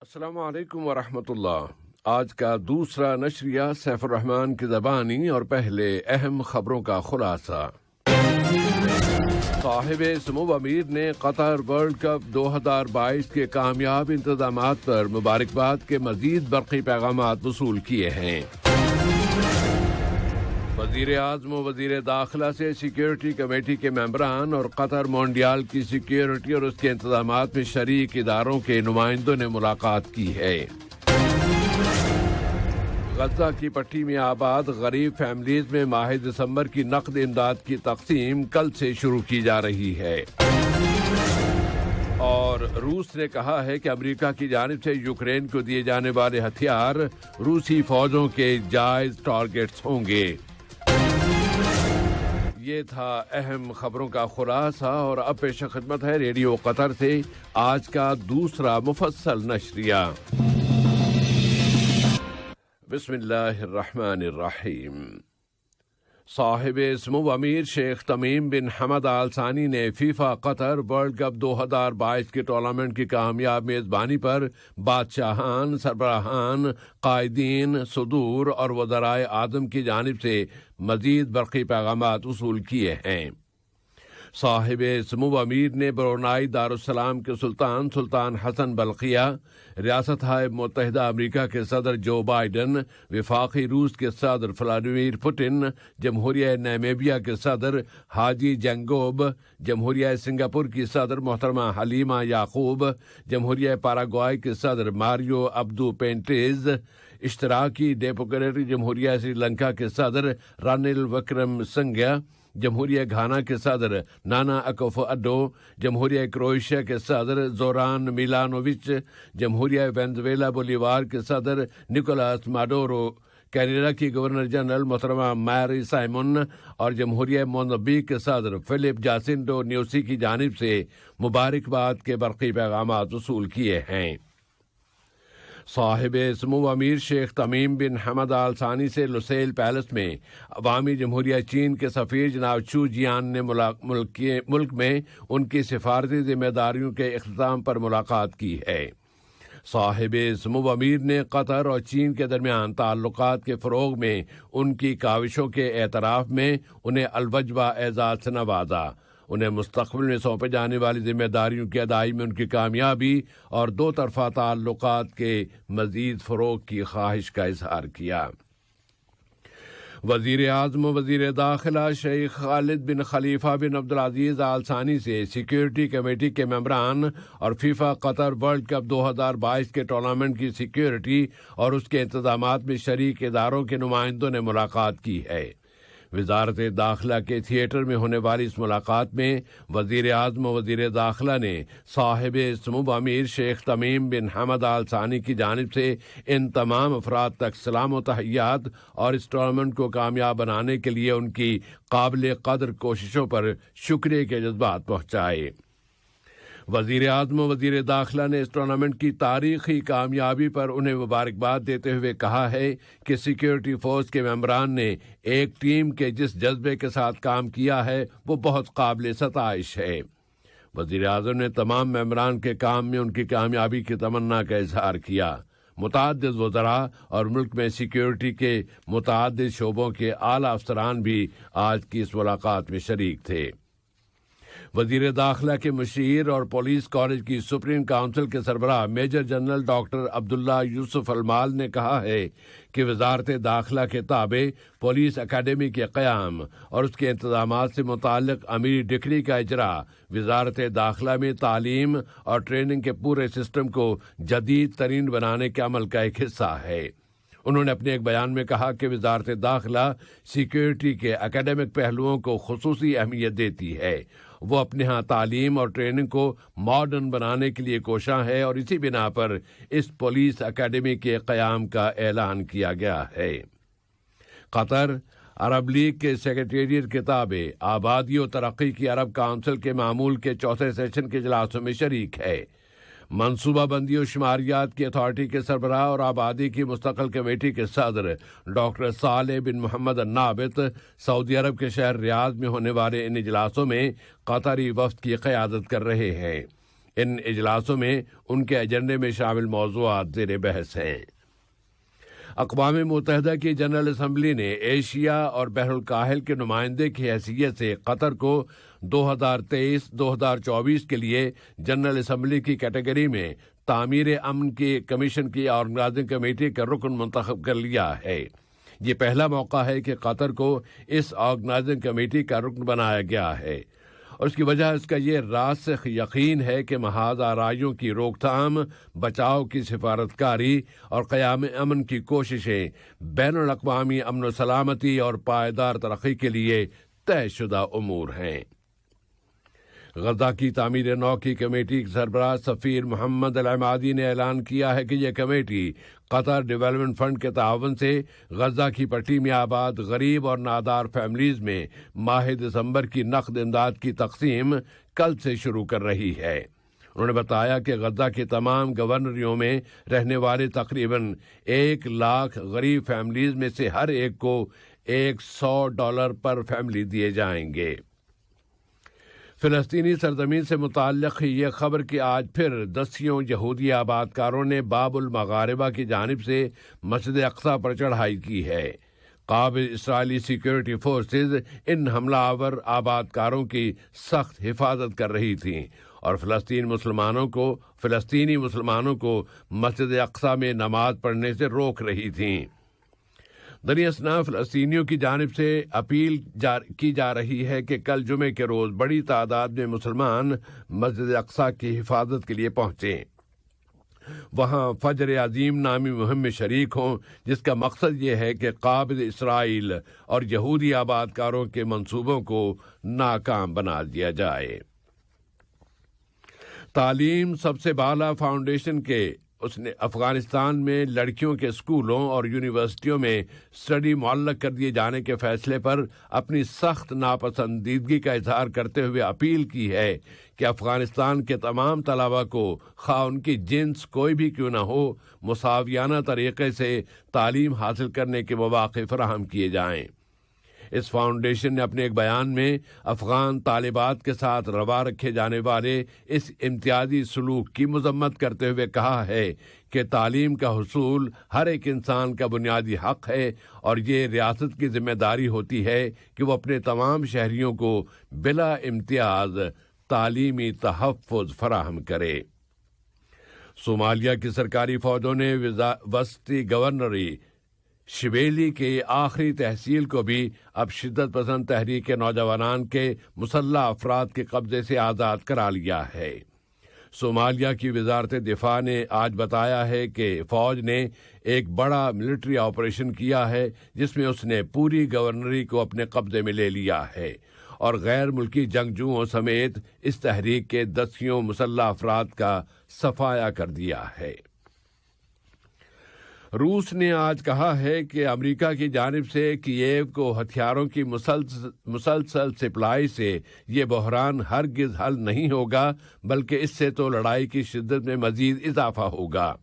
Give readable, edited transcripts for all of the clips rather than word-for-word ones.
السلام علیکم ورحمۃ اللہ۔ آج کا دوسرا نشریہ سیف الرحمان کی زبانی اور پہلے اہم خبروں کا خلاصہ۔ صاحب سمو امیر نے قطر ورلڈ کپ 2022 کے کامیاب انتظامات پر مبارکباد کے مزید برقی پیغامات وصول کیے ہیں۔ وزیر اعظم و وزیر داخلہ سے سیکیورٹی کمیٹی کے ممبران اور قطر مونڈیال کی سیکیورٹی اور اس کے انتظامات میں شریک اداروں کے نمائندوں نے ملاقات کی ہے۔ غزہ کی پٹی میں آباد غریب فیملیز میں ماہ دسمبر کی نقد امداد کی تقسیم کل سے شروع کی جا رہی ہے۔ اور روس نے کہا ہے کہ امریکہ کی جانب سے یوکرین کو دیے جانے والے ہتھیار روسی فوجوں کے جائز ٹارگٹس ہوں گے۔ یہ تھا اہم خبروں کا خلاصہ، اور اب پیش خدمت ہے ریڈیو قطر سے آج کا دوسرا مفصل نشریہ۔ بسم اللہ الرحمن الرحیم۔ صاحب سمو امیر شیخ تمیم بن حمد آل ثانی نے فیفا قطر ورلڈ کپ 2022 کے ٹورنامنٹ کی کامیاب میزبانی پر بادشاہان، سربراہان، قائدین، صدور اور وزرائے اعظم کی جانب سے مزید برقی پیغامات وصول کیے ہیں۔ صاحب سمو امیر نے برونائی دارالسلام کے سلطان حسن بلقیہ، ریاستہائے متحدہ امریکہ کے صدر جو بائیڈن، وفاقی روس کے صدر ولادیمیر پوٹن، جمہوریہ نیمیبیا کے صدر حاجی جنگوب، جمہوریہ سنگاپور کی صدر محترمہ حلیمہ یعقوب، جمہوریہ پیراگوئے کے صدر ماریو عبدو پینٹیز، اشتراکی ڈیموکریٹک جمہوریہ سری لنکا کے صدر رانیل وکرم سنگھیا، جمہوریہ گھانا کے صدر نانا اکوفو اڈو، جمہوریہ کروشیا کے صدر زوران میلانووچ، جمہوریہ وینزویلا بولیوار کے صدر نکولاس ماڈورو، کینیڈا کی گورنر جنرل محترمہ میری سائمن اور جمہوریہ موزمبیق کے صدر فلپ جاسنڈو نیوسی کی جانب سے مبارکباد کے برقی پیغامات وصول کیے ہیں۔ صاحب سمو امیر شیخ تمیم بن حمد آل ثانی سے لوسیل پیلس میں عوامی جمہوریہ چین کے سفیر جناب چو جیان نے ملک میں ان کی سفارتی ذمہ داریوں کے اختتام پر ملاقات کی ہے۔ صاحب سمو امیر نے قطر اور چین کے درمیان تعلقات کے فروغ میں ان کی کاوشوں کے اعتراف میں انہیں الوجبہ اعزاز سے نوازا۔ انہیں مستقبل میں سونپے جانے والی ذمہ داریوں کی ادائیگی میں ان کی کامیابی اور دو طرفہ تعلقات کے مزید فروغ کی خواہش کا اظہار کیا۔ وزیر اعظم و وزیر داخلہ شیخ خالد بن خلیفہ بن عبدالعزیز آل ثانی سے سیکیورٹی کمیٹی کے ممبران اور فیفا قطر ورلڈ کپ 2022 کے ٹورنامنٹ کی سیکیورٹی اور اس کے انتظامات میں شریک اداروں کے نمائندوں نے ملاقات کی ہے۔ وزارت داخلہ کے تھیٹر میں ہونے والی اس ملاقات میں وزیر اعظم و وزیر داخلہ نے صاحب سمو امیر شیخ تمیم بن حمد آل ثانی کی جانب سے ان تمام افراد تک سلام و تحیات اور اس ٹورنامنٹ کو کامیاب بنانے کے لیے ان کی قابل قدر کوششوں پر شکریہ کے جذبات پہنچائے۔ وزیر اعظم و وزیر داخلہ نے اس ٹورنامنٹ کی تاریخی کامیابی پر انہیں مبارکباد دیتے ہوئے کہا ہے کہ سیکیورٹی فورس کے ممبران نے ایک ٹیم کے جس جذبے کے ساتھ کام کیا ہے وہ بہت قابل ستائش ہے۔ وزیر اعظم نے تمام ممبران کے کام میں ان کی کامیابی کی تمنا کا اظہار کیا۔ متعدد وزراء اور ملک میں سیکیورٹی کے متعدد شعبوں کے اعلیٰ افسران بھی آج کی اس ملاقات میں شریک تھے۔ وزیر داخلہ کے مشیر اور پولیس کالج کی سپریم کونسل کے سربراہ میجر جنرل ڈاکٹر عبداللہ یوسف المال نے کہا ہے کہ وزارت داخلہ کے تابع پولیس اکیڈمی کے قیام اور اس کے انتظامات سے متعلق امیر ڈگری کا اجرا وزارت داخلہ میں تعلیم اور ٹریننگ کے پورے سسٹم کو جدید ترین بنانے کے عمل کا ایک حصہ ہے۔ انہوں نے اپنے ایک بیان میں کہا کہ وزارت داخلہ سیکیورٹی کے اکیڈمک پہلوؤں کو خصوصی اہمیت دیتی ہے۔ وہ اپنے ہاں تعلیم اور ٹریننگ کو ماڈرن بنانے کے لیے کوشاں ہے اور اسی بنا پر اس پولیس اکیڈمی کے قیام کا اعلان کیا گیا ہے۔ قطر عرب لیگ کے سیکریٹریٹ کے تابع آبادی و ترقی کی عرب کونسل کے معمول کے چوتھے سیشن کے اجلاسوں میں شریک ہے۔ منصوبہ بندی و شماریات کی اتھارٹی کے سربراہ اور آبادی کی مستقل کمیٹی کے صدر ڈاکٹر صالح بن محمد النابت سعودی عرب کے شہر ریاض میں ہونے والے ان اجلاسوں میں قطری وفد کی قیادت کر رہے ہیں۔ ان اجلاسوں میں ان کے ایجنڈے میں شامل موضوعات زیر بحث ہیں۔ اقوام متحدہ کی جنرل اسمبلی نے ایشیا اور بحر الکاہل کے نمائندے کی حیثیت سے قطر کو 2023-2024 کے لیے جنرل اسمبلی کی کیٹیگری میں تعمیر امن کی کمیشن کی آرگنائزنگ کمیٹی کا رکن منتخب کر لیا ہے۔ یہ پہلا موقع ہے کہ قطر کو اس آرگنائزنگ کمیٹی کا رکن بنایا گیا ہے، اور اس کی وجہ اس کا یہ راسخ یقین ہے کہ محاذ آرائیوں کی روک تھام، بچاؤ کی سفارتکاری اور قیام امن کی کوششیں بین الاقوامی امن و سلامتی اور پائیدار ترقی کے لیے طے شدہ امور ہیں۔ غزہ کی تعمیر نو کی کمیٹی کے سربراہ سفیر محمد العمادی نے اعلان کیا ہے کہ یہ کمیٹی قطر ڈیولپمنٹ فنڈ کے تعاون سے غزہ کی پٹی میں آباد غریب اور نادار فیملیز میں ماہ دسمبر کی نقد امداد کی تقسیم کل سے شروع کر رہی ہے۔ انہوں نے بتایا کہ غزہ کے تمام گورنریوں میں رہنے والے تقریباً 1 لاکھ غریب فیملیز میں سے ہر ایک کو $100 پر فیملی دیے جائیں گے۔ فلسطینی سرزمین سے متعلق یہ خبر کہ آج پھر دسیوں یہودی آباد کاروں نے باب المغاربہ کی جانب سے مسجد اقصی پر چڑھائی کی ہے۔ قابض اسرائیلی سیکیورٹی فورسز ان حملہ آور آباد کاروں کی سخت حفاظت کر رہی تھیں اور فلسطینی مسلمانوں کو مسجد اقصی میں نماز پڑھنے سے روک رہی تھیں۔ دریں اثنا فلسطینیوں کی جانب سے اپیل کی جا رہی ہے کہ کل جمعے کے روز بڑی تعداد میں مسلمان مسجد اقصی کی حفاظت کے لیے پہنچیں، وہاں فجر عظیم نامی مہم میں شریک ہوں، جس کا مقصد یہ ہے کہ قابض اسرائیل اور یہودی آباد کاروں کے منصوبوں کو ناکام بنا دیا جائے۔ تعلیم سب سے بالا فاؤنڈیشن کے اس نے افغانستان میں لڑکیوں کے اسکولوں اور یونیورسٹیوں میں اسٹڈی معلق کر دیے جانے کے فیصلے پر اپنی سخت ناپسندیدگی کا اظہار کرتے ہوئے اپیل کی ہے کہ افغانستان کے تمام طلباء کو خواہ ان کی جنس کوئی بھی کیوں نہ ہو مساویانہ طریقے سے تعلیم حاصل کرنے کے مواقع فراہم کیے جائیں۔ اس فاؤنڈیشن نے اپنے ایک بیان میں افغان طالبات کے ساتھ روا رکھے جانے والے اس امتیازی سلوک کی مذمت کرتے ہوئے کہا ہے کہ تعلیم کا حصول ہر ایک انسان کا بنیادی حق ہے اور یہ ریاست کی ذمہ داری ہوتی ہے کہ وہ اپنے تمام شہریوں کو بلا امتیاز تعلیمی تحفظ فراہم کرے۔ صومالیہ کی سرکاری فوجوں نے وسطی گورنری شبیلی کے آخری تحصیل کو بھی اب شدت پسند تحریک نوجوانان کے مسلح افراد کے قبضے سے آزاد کرا لیا ہے۔ صومالیہ کی وزارت دفاع نے آج بتایا ہے کہ فوج نے ایک بڑا ملٹری آپریشن کیا ہے جس میں اس نے پوری گورنری کو اپنے قبضے میں لے لیا ہے اور غیر ملکی جنگجوؤں سمیت اس تحریک کے دسیوں مسلح افراد کا صفایا کر دیا ہے۔ روس نے آج کہا ہے کہ امریکہ کی جانب سے کییو کو ہتھیاروں کی مسلسل سپلائی سے یہ بحران ہرگز حل نہیں ہوگا، بلکہ اس سے تو لڑائی کی شدت میں مزید اضافہ ہوگا۔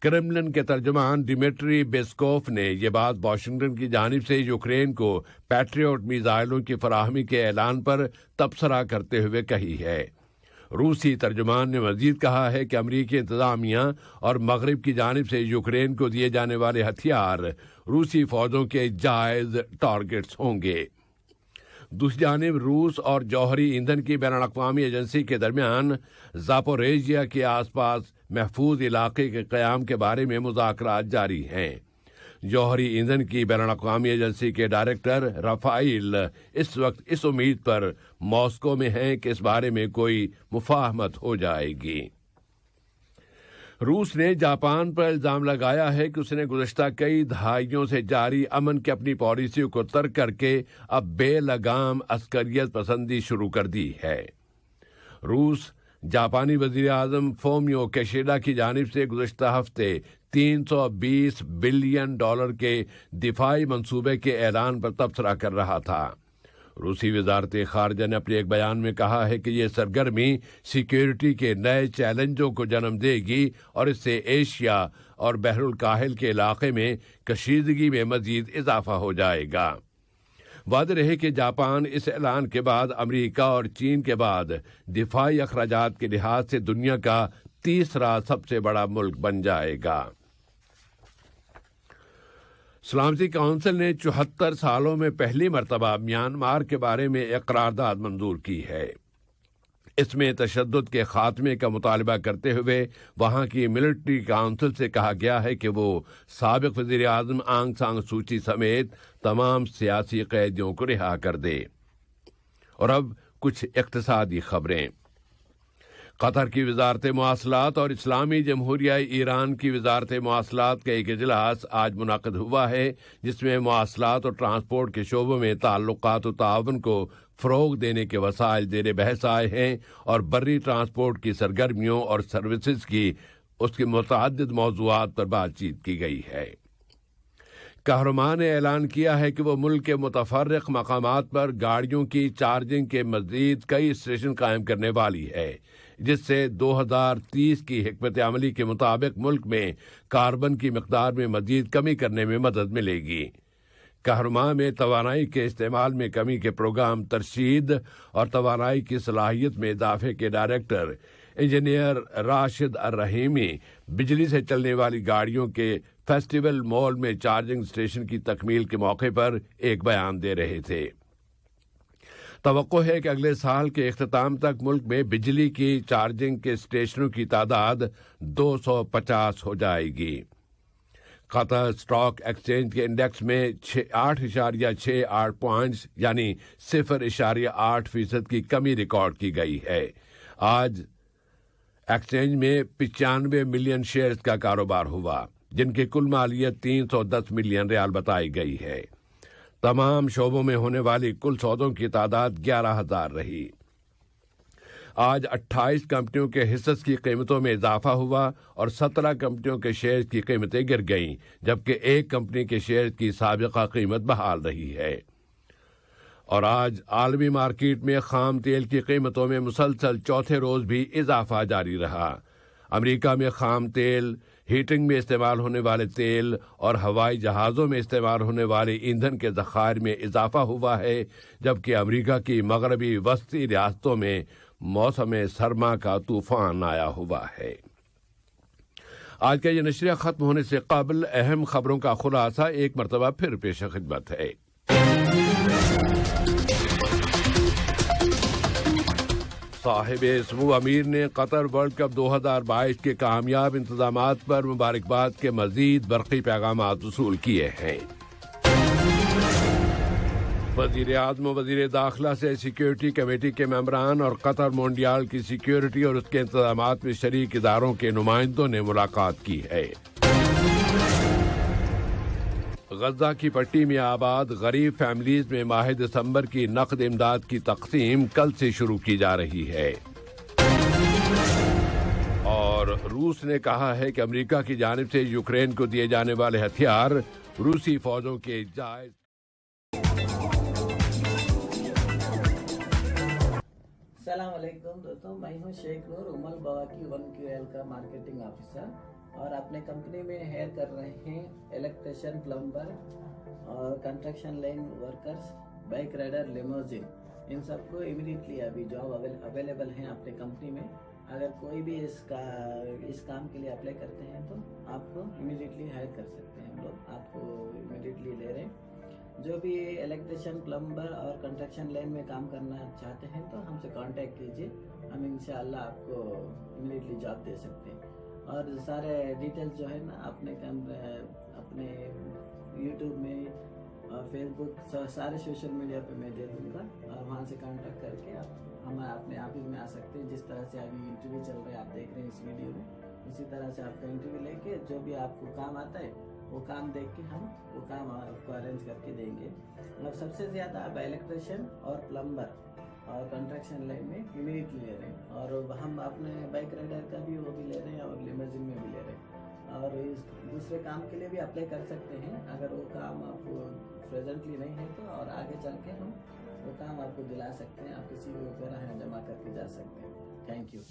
کرملن کے ترجمان ڈیمیٹری بیسکوف نے یہ بات واشنگٹن کی جانب سے یوکرین کو پیٹریوٹ میزائلوں کی فراہمی کے اعلان پر تبصرہ کرتے ہوئے کہی ہے۔ روسی ترجمان نے مزید کہا ہے کہ امریکی انتظامیہ اور مغرب کی جانب سے یوکرین کو دیے جانے والے ہتھیار روسی فوجوں کے جائز ٹارگٹس ہوں گے۔ دوسری جانب روس اور جوہری ایندھن کی بین الاقوامی ایجنسی کے درمیان زاپوریژیا کے آس پاس محفوظ علاقے کے قیام کے بارے میں مذاکرات جاری ہیں۔ جوہری ایندھن کی بین الاقوامی ایجنسی کے ڈائریکٹر رافائل اس وقت اس امید پر ماسکو میں ہیں کہ اس بارے میں کوئی مفاہمت ہو جائے گی۔ روس نے جاپان پر الزام لگایا ہے کہ اس نے گزشتہ کئی دہائیوں سے جاری امن کی اپنی پالیسیوں کو ترک کر کے اب بے لگام عسکریت پسندی شروع کر دی ہے۔ روس جاپانی وزیر اعظم فومیو کیشیڈا کی جانب سے گزشتہ ہفتے $320 بلین کے دفاعی منصوبے کے اعلان پر تبصرہ کر رہا تھا۔ روسی وزارت خارجہ نے اپنے ایک بیان میں کہا ہے کہ یہ سرگرمی سیکیورٹی کے نئے چیلنجوں کو جنم دے گی اور اس سے ایشیا اور بحر الکاہل کے علاقے میں کشیدگی میں مزید اضافہ ہو جائے گا۔ واضح رہے کہ جاپان اس اعلان کے بعد امریکہ اور چین کے بعد دفاعی اخراجات کے لحاظ سے دنیا کا تیسرا سب سے بڑا ملک بن جائے گا۔ سلامتی کونسل نے 74 سالوں میں پہلی مرتبہ میانمار کے بارے میں ایک قرارداد منظور کی ہے۔ اس میں تشدد کے خاتمے کا مطالبہ کرتے ہوئے وہاں کی ملٹری کونسل سے کہا گیا ہے کہ وہ سابق وزیر اعظم آنگ سان سوچی سمیت تمام سیاسی قیدیوں کو رہا کر دے۔ اور اب کچھ اقتصادی خبریں۔ قطر کی وزارت مواصلات اور اسلامی جمہوریہ ایران کی وزارت مواصلات کا ایک اجلاس آج منعقد ہوا ہے، جس میں مواصلات اور ٹرانسپورٹ کے شعبوں میں تعلقات و تعاون کو فروغ دینے کے وسائل زیر بحث آئے ہیں اور بری ٹرانسپورٹ کی سرگرمیوں اور سروسز کی اس کے متعدد موضوعات پر بات چیت کی گئی ہے۔ کہرما نے اعلان کیا ہے کہ وہ ملک کے متفرق مقامات پر گاڑیوں کی چارجنگ کے مزید کئی اسٹیشن قائم کرنے والی ہے، جس سے 2030 کی حکمت عملی کے مطابق ملک میں کاربن کی مقدار میں مزید کمی کرنے میں مدد ملے گی۔ کہرما میں توانائی کے استعمال میں کمی کے پروگرام ترشید اور توانائی کی صلاحیت میں اضافے کے ڈائریکٹر انجینئر راشد الرحیمی بجلی سے چلنے والی گاڑیوں کے فیسٹیول مال میں چارجنگ اسٹیشن کی تکمیل کے موقع پر ایک بیان دے رہے تھے۔ توقع ہے کہ اگلے سال کے اختتام تک ملک میں بجلی کی چارجنگ کے اسٹیشنوں کی تعداد 250 ہو جائے گی۔ قطر اسٹاک ایکسچینج کے انڈیکس میں 8.68 پوائنٹس یعنی 0.8% کی کمی ریکارڈ کی گئی ہے۔ آج ایکسچینج میں 95 ملین شیئرز کا کاروبار ہوا، جن کی کل مالیت 310 ملین ریال بتائی گئی ہے۔ تمام شعبوں میں ہونے والی کل سودوں کی تعداد 11,000 رہی۔ آج 28 کمپنیوں کے حصص کی قیمتوں میں اضافہ ہوا اور 17 کمپنیوں کے شیئرز کی قیمتیں گر گئیں، جبکہ ایک کمپنی کے شیئرز کی سابقہ قیمت بحال رہی ہے۔ اور آج عالمی مارکیٹ میں خام تیل کی قیمتوں میں مسلسل چوتھے روز بھی اضافہ جاری رہا۔ امریکہ میں خام تیل، ہیٹنگ میں استعمال ہونے والے تیل اور ہوائی جہازوں میں استعمال ہونے والے ایندھن کے ذخائر میں اضافہ ہوا ہے، جبکہ امریکہ کی مغربی وسطی ریاستوں میں موسم سرما کا طوفان آیا ہوا ہے۔ آج کا یہ نشریہ ختم ہونے سے قبل اہم خبروں کا خلاصہ ایک مرتبہ پھر پیش خدمت ہے۔ صاحب سمو امیر نے قطر ورلڈ کپ 2022 کے کامیاب انتظامات پر مبارکباد کے مزید برقی پیغامات وصول کیے ہیں۔ وزیر اعظم و وزیر داخلہ سے سیکیورٹی کمیٹی کے ممبران اور قطر مونڈیال کی سیکیورٹی اور اس کے انتظامات میں شریک اداروں کے نمائندوں نے ملاقات کی ہے۔ غزہ کی پٹی میں آباد غریب فیملیز میں ماہ دسمبر کی نقد امداد کی تقسیم کل سے شروع کی جا رہی ہے۔ اور روس نے کہا ہے کہ امریکہ کی جانب سے یوکرین کو دیے جانے والے ہتھیار روسی فوجوں کے جائز۔ السلام علیکم دوستوں، میں ہوں شیخ نور امل بواکی 1QL کا مارکیٹنگ آفیسر، اور اپنے کمپنی میں ہائر کر رہے ہیں الیکٹریشین، پلمبر اور construction line workers, bike rider, limousine, ان سب کو امیڈیٹلی ابھی جاب اویلیبل ہیں اپنے کمپنی میں۔ اگر کوئی بھی اس کام کے لیے اپلائی کرتے ہیں تو آپ کو امیڈیٹلی ہائر کر سکتے ہیں، ہم لوگ آپ کو امیڈیٹلی لے رہے ہیں۔ جو بھی الیکٹریشین، پلمبر اور کنسٹرکشن لائن میں کام کرنا چاہتے ہیں تو ہم سے کانٹیکٹ کیجیے، ہم انشاءاللہ آپ کو امیڈیٹلی جاب دے سکتے ہیں۔ اور سارے ڈیٹیلز جو ہے نا اپنے یوٹیوب میں اور فیس بک سارے سوشل میڈیا پہ میں دے دوں گا، اور وہاں سے کانٹیکٹ کر کے آپ ہم اپنے آفس میں آ سکتے ہیں۔ جس طرح سے ابھی انٹرویو چل رہا ہے آپ دیکھ رہے ہیں اس ویڈیو میں، اسی طرح سے آپ کا انٹرویو لے کے جو بھی آپ کو کام آتا ہے وہ کام دیکھ کے ہم وہ کام آپ کو ارینج کر کے دیں گے۔ اور سب سے زیادہ آپ الیکٹریشین اور پلمبر اور کنسٹرکشن لائن میں امیڈیٹلی لے رہے ہیں، اور ہم اپنے بائک رائڈر کا بھی وہ بھی لے رہے ہیں اور لیموزین میں بھی لے رہے ہیں، اور اس دوسرے کام کے لیے بھی اپلائی کر سکتے ہیں۔ اگر وہ کام آپ کو پریزنٹلی نہیں ہے تو اور آگے چل کے ہم وہ کام آپ کو دلا سکتے ہیں، آپ کسی بھی وغیرہ جمع کر کے جا سکتے ہیں۔ Thank you.